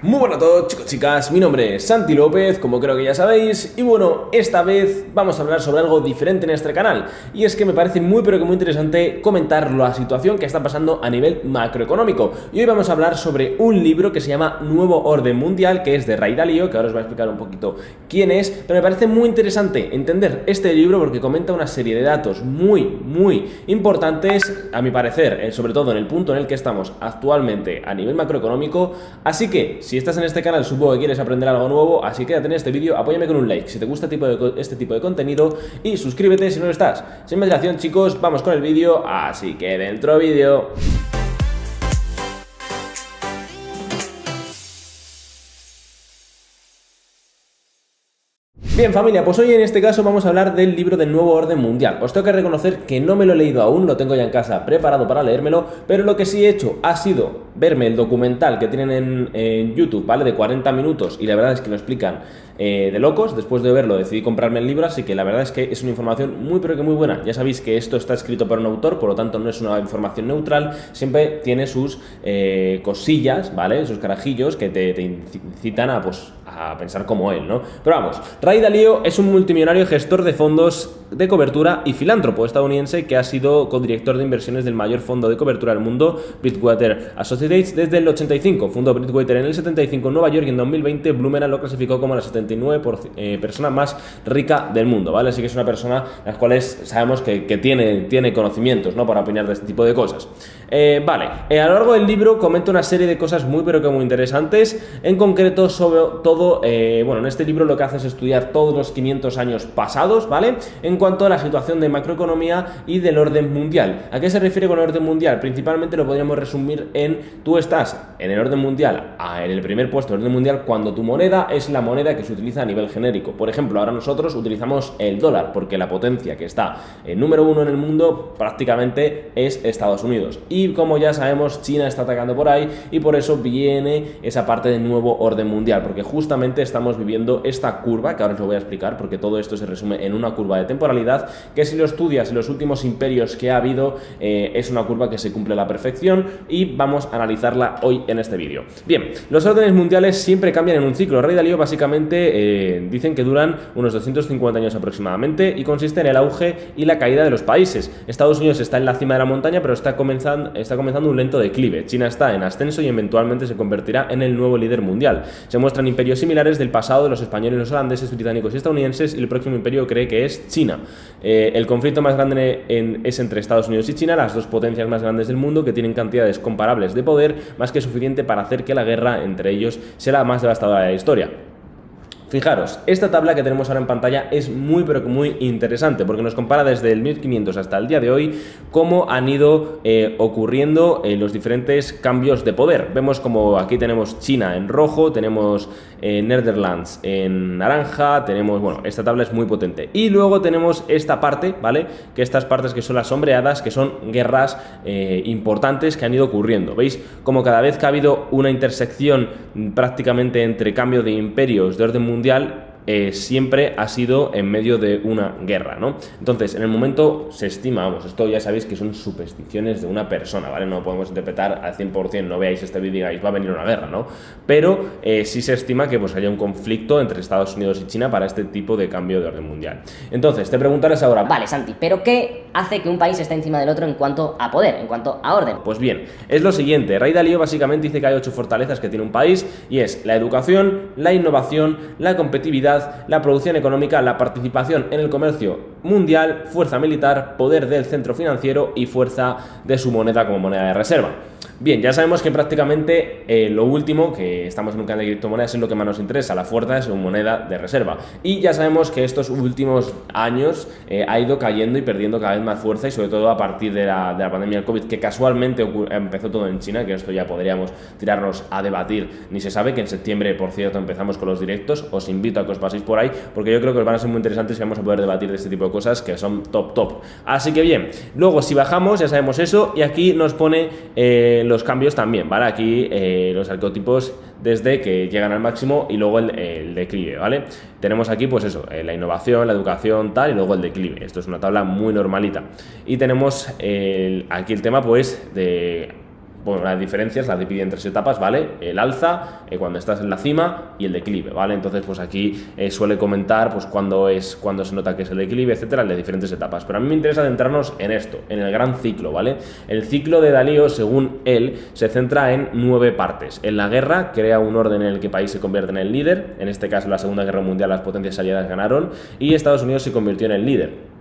Muy buenas a todos, chicos, chicas, mi nombre es Santi López, como creo que ya sabéis, y bueno, esta vez vamos a hablar sobre algo diferente en este canal, y es que me parece muy pero que muy interesante comentar la situación que está pasando a nivel macroeconómico, y hoy vamos a hablar sobre un libro que se llama Nuevo Orden Mundial, que es de Ray Dalio, que ahora os voy a explicar un poquito quién es, pero me parece muy interesante entender este libro porque comenta una serie de datos muy importantes, a mi parecer, sobre todo en el punto en el que estamos actualmente a nivel macroeconómico, así que si estás en este canal supongo que quieres aprender algo nuevo, así que quédate en este vídeo, apóyame con un like si te gusta este tipo de contenido y suscríbete si no lo estás. Sin más dilación, chicos, vamos con el vídeo, así que dentro vídeo. Bien, familia, pues hoy en este caso vamos a hablar del libro del Nuevo Orden Mundial. Os tengo que reconocer que no me lo he leído aún, lo tengo ya en casa preparado para leérmelo, pero lo que sí he hecho ha sido verme el documental que tienen en YouTube, ¿vale? De 40 minutos, y la verdad es que lo explican de locos. Después de verlo decidí comprarme el libro, así que la verdad es que es una información muy pero que muy buena. Ya sabéis que esto está escrito por un autor, por lo tanto no es una información neutral, siempre tiene sus cosillas, ¿vale? Sus carajillos que te incitan a, pues, a pensar como él, ¿no? Pero vamos, Ray Dalio es un multimillonario gestor de fondos de cobertura y filántropo estadounidense que ha sido codirector de inversiones del mayor fondo de cobertura del mundo, Bridgewater Associates, desde el 85. Fundó Bridgewater en el 75 en Nueva York y en 2020 Blumenau lo clasificó como la 79 persona más rica del mundo, ¿vale? Así que es una persona las cuales sabemos que tiene conocimientos, ¿no? Para opinar de este tipo de cosas. Vale, a lo largo del libro comenta una serie de cosas muy pero que muy interesantes, en concreto sobre todo, bueno, en este libro lo que hace es estudiar todos los 500 años pasados, ¿vale? En cuanto a la situación de macroeconomía y del orden mundial. ¿A qué se refiere con el orden mundial? Principalmente lo podríamos resumir en tú estás en el orden mundial, en el primer puesto del orden mundial, cuando tu moneda es la moneda que se utiliza a nivel genérico. Por ejemplo, ahora nosotros utilizamos el dólar porque la potencia que está en número uno en el mundo prácticamente es Estados Unidos. Y como ya sabemos, China está atacando por ahí y por eso viene esa parte del nuevo orden mundial, porque justamente estamos viviendo esta curva, que ahora os lo voy a explicar, porque todo esto se resume en una curva de temporalidad, que si lo estudias en los últimos imperios que ha habido, es una curva que se cumple a la perfección y vamos a analizarla hoy en este vídeo. Bien, los órdenes mundiales siempre cambian en un ciclo. Ray Dalio básicamente dicen que duran unos 250 años aproximadamente y consiste en el auge y la caída de los países. Estados Unidos está en la cima de la montaña, pero está comenzando un lento declive. China está en ascenso y eventualmente se convertirá en el nuevo líder mundial. Se muestran imperios similares del pasado de los españoles, los holandeses, británicos y estadounidenses, y el próximo imperio cree que es China. El conflicto más grande es entre Estados Unidos y China, las dos potencias más grandes del mundo que tienen cantidades comparables de poder, más que suficiente para hacer que la guerra entre ellos sea la más devastadora de la historia. Fijaros, esta tabla que tenemos ahora en pantalla es muy pero que muy interesante porque nos compara desde el 1500 hasta el día de hoy cómo han ido ocurriendo los diferentes cambios de poder. Vemos como aquí tenemos China en rojo, tenemos Netherlands en naranja, tenemos, bueno, esta tabla es muy potente. Y luego tenemos esta parte, ¿vale? Que estas partes que son las sombreadas, que son guerras importantes que han ido ocurriendo. ¿Veis? Como cada vez que ha habido una intersección prácticamente entre cambio de imperios de orden mundial, siempre ha sido en medio de una guerra, ¿no? Entonces, en el momento se estima, vamos, esto ya sabéis que son supersticiones de una persona, ¿vale? No podemos interpretar al 100%, no veáis este vídeo y digáis, va a venir una guerra, ¿no? Pero sí se estima que pues haya un conflicto entre Estados Unidos y China para este tipo de cambio de orden mundial. Entonces, te preguntarás ahora... Vale, Santi, ¿pero qué hace que un país esté encima del otro en cuanto a poder, en cuanto a orden? Pues bien, es lo siguiente. Ray Dalio básicamente dice que hay 8 fortalezas que tiene un país y es la educación, la innovación, la competitividad, la producción económica, la participación en el comercio mundial, fuerza militar, poder del centro financiero y fuerza de su moneda como moneda de reserva. Bien, ya sabemos que prácticamente lo último, que estamos en un canal de criptomonedas, es lo que más nos interesa, la fuerza de su moneda de reserva. Y ya sabemos que estos últimos años ha ido cayendo y perdiendo cada vez más fuerza, y sobre todo a partir de la pandemia del COVID, que casualmente empezó todo en China, que esto ya podríamos tirarnos a debatir, ni se sabe, que en septiembre, por cierto, empezamos con los directos. Os invito a que os paséis por ahí, porque yo creo que os van a ser muy interesantes y vamos a poder debatir de este tipo de cosas que son top. Así que bien, luego si bajamos ya sabemos eso, y aquí nos pone los cambios también, ¿vale? Aquí los arquetipos desde que llegan al máximo y luego el declive, ¿vale? Tenemos aquí pues eso, la innovación, la educación, tal, y luego el declive. Esto es una tabla muy normalita. Y tenemos aquí el tema pues de Bueno, las diferencias las divide en 3 etapas, ¿vale? El alza, cuando estás en la cima, y el declive, ¿vale? Entonces, pues aquí suele comentar pues cuando se nota que es el declive, etcétera, en las diferentes etapas. Pero a mí me interesa centrarnos en esto, en el gran ciclo, ¿vale? El ciclo de Dalio, según él, se centra en 9 partes. En la guerra, crea un orden en el que el país se convierte en el líder. En este caso, en la Segunda Guerra Mundial, las potencias aliadas ganaron y Estados Unidos se convirtió en el líder.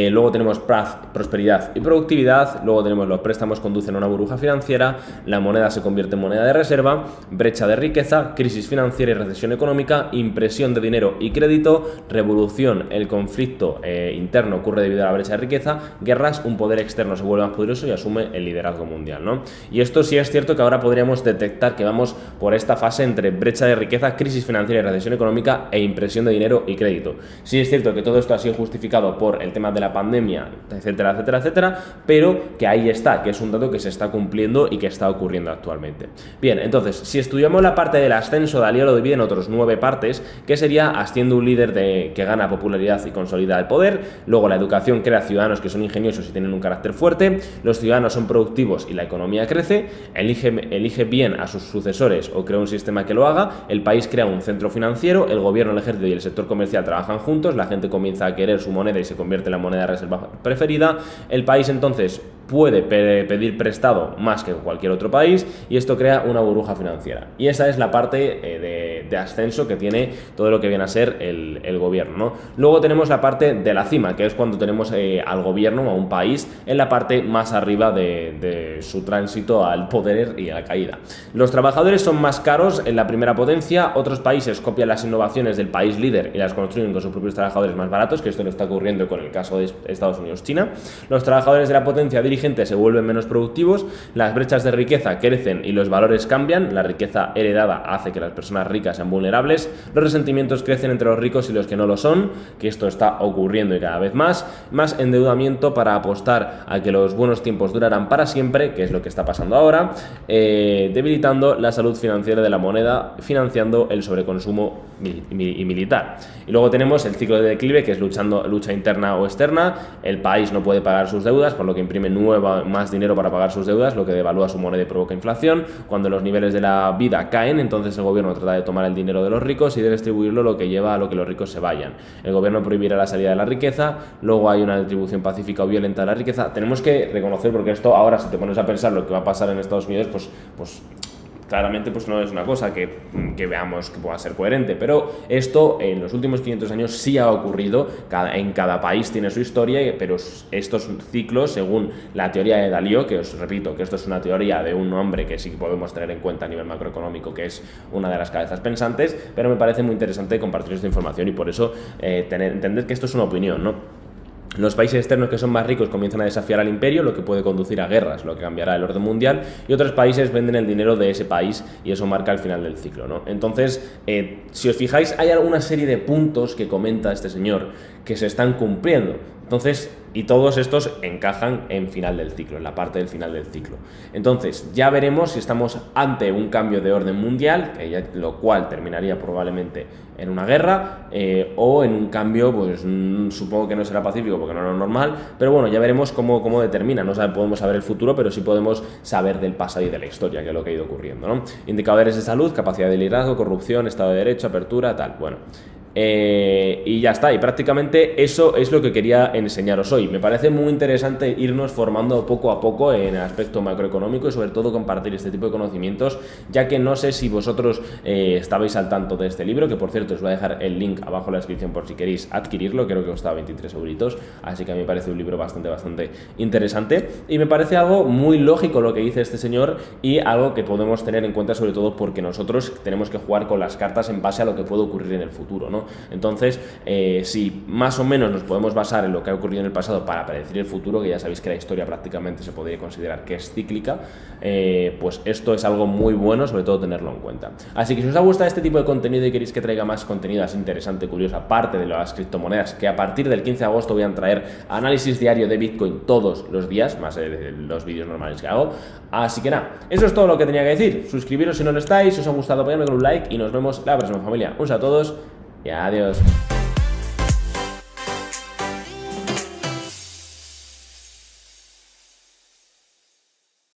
Luego tenemos prosperidad y productividad, luego tenemos los préstamos conducen a una burbuja financiera, la moneda se convierte en moneda de reserva, brecha de riqueza, crisis financiera y recesión económica, impresión de dinero y crédito, revolución, el conflicto interno ocurre debido a la brecha de riqueza, guerras, un poder externo se vuelve más poderoso y asume el liderazgo mundial, ¿no? Y esto sí es cierto que ahora podríamos detectar que vamos por esta fase entre brecha de riqueza, crisis financiera y recesión económica e impresión de dinero y crédito. Sí es cierto que todo esto ha sido justificado por el tema de la pandemia, etcétera, etcétera, etcétera, pero que ahí está, que es un dato que se está cumpliendo y que está ocurriendo actualmente. Bien, entonces, si estudiamos la parte del ascenso, Dalio lo divide en otros 9 partes, que sería asciende un líder que gana popularidad y consolida el poder, luego la educación crea ciudadanos que son ingeniosos y tienen un carácter fuerte, los ciudadanos son productivos y la economía crece, elige bien a sus sucesores o crea un sistema que lo haga, el país crea un centro financiero, el gobierno, el ejército y el sector comercial trabajan juntos, la gente comienza a querer su moneda y se convierte en la moneda de reserva preferida, el país entonces puede pedir prestado más que cualquier otro país y esto crea una burbuja financiera. Y esa es la parte de ascenso que tiene todo lo que viene a ser el gobierno, ¿no? Luego tenemos la parte de la cima, que es cuando tenemos al gobierno o a un país en la parte más arriba de su tránsito al poder y a la caída. Los trabajadores son más caros en la primera potencia, otros países copian las innovaciones del país líder y las construyen con sus propios trabajadores más baratos, que esto lo está ocurriendo con el caso de Estados Unidos-China. Los trabajadores de la potencia dirigente se vuelven menos productivos, las brechas de riqueza crecen y los valores cambian, la riqueza heredada hace que las personas ricas sean vulnerables, los resentimientos crecen entre los ricos y los que no lo son, que esto está ocurriendo y cada vez más endeudamiento para apostar a que los buenos tiempos durarán para siempre, que es lo que está pasando ahora, debilitando la salud financiera de la moneda, financiando el sobreconsumo y militar. Y luego tenemos el ciclo de declive, que es lucha interna o externa, el país no puede pagar sus deudas, por lo que imprime más dinero para pagar sus deudas, lo que devalúa su moneda y provoca inflación. Cuando los niveles de la vida caen, entonces el gobierno trata de tomar el dinero de los ricos y de distribuirlo, lo que lleva a lo que los ricos se vayan. El gobierno prohibirá la salida de la riqueza, luego hay una distribución pacífica o violenta de la riqueza. Tenemos que reconocer, porque esto ahora, si te pones a pensar lo que va a pasar en Estados Unidos, pues claramente pues no es una cosa que veamos que pueda ser coherente, pero esto en los últimos 500 años sí ha ocurrido, en cada país tiene su historia, pero estos ciclos, según la teoría de Dalio, que os repito que esto es una teoría de un hombre que sí podemos tener en cuenta a nivel macroeconómico, que es una de las cabezas pensantes, pero me parece muy interesante compartir esta información y por eso entender que esto es una opinión, ¿no? Los países externos que son más ricos comienzan a desafiar al imperio, lo que puede conducir a guerras, lo que cambiará el orden mundial, y otros países venden el dinero de ese país y eso marca el final del ciclo, ¿no? Entonces, si os fijáis, hay alguna serie de puntos que comenta este señor que se están cumpliendo. Entonces, y todos estos encajan en final del ciclo, en la parte del final del ciclo. Entonces, ya veremos si estamos ante un cambio de orden mundial, lo cual terminaría probablemente en una guerra, o en un cambio, pues supongo que no será pacífico porque no es lo normal, pero bueno, ya veremos cómo determina. No podemos saber el futuro, pero sí podemos saber del pasado y de la historia, que es lo que ha ido ocurriendo, ¿no? Indicadores de salud, capacidad de liderazgo, corrupción, Estado de Derecho, apertura, tal, bueno. Y ya está, y prácticamente eso es lo que quería enseñaros hoy. Me parece muy interesante irnos formando poco a poco en el aspecto macroeconómico y sobre todo compartir este tipo de conocimientos, ya que no sé si vosotros estabais al tanto de este libro, que por cierto os voy a dejar el link abajo en la descripción por si queréis adquirirlo, creo que costaba 23 euritos, así que a mí me parece un libro bastante interesante y me parece algo muy lógico lo que dice este señor y algo que podemos tener en cuenta, sobre todo porque nosotros tenemos que jugar con las cartas en base a lo que puede ocurrir en el futuro, ¿no? Entonces, si más o menos nos podemos basar en lo que ha ocurrido en el pasado para predecir el futuro, que ya sabéis que la historia prácticamente se podría considerar que es cíclica, pues esto es algo muy bueno, sobre todo tenerlo en cuenta. Así que si os ha gustado este tipo de contenido y queréis que traiga más contenido así interesante, curioso, aparte de las criptomonedas, que a partir del 15 de agosto voy a traer análisis diario de Bitcoin todos los días, más los vídeos normales que hago. Así que nada, eso es todo lo que tenía que decir. Suscribiros si no lo estáis, si os ha gustado, apoyadme con un like y nos vemos la próxima, familia. Un saludo a todos y adiós.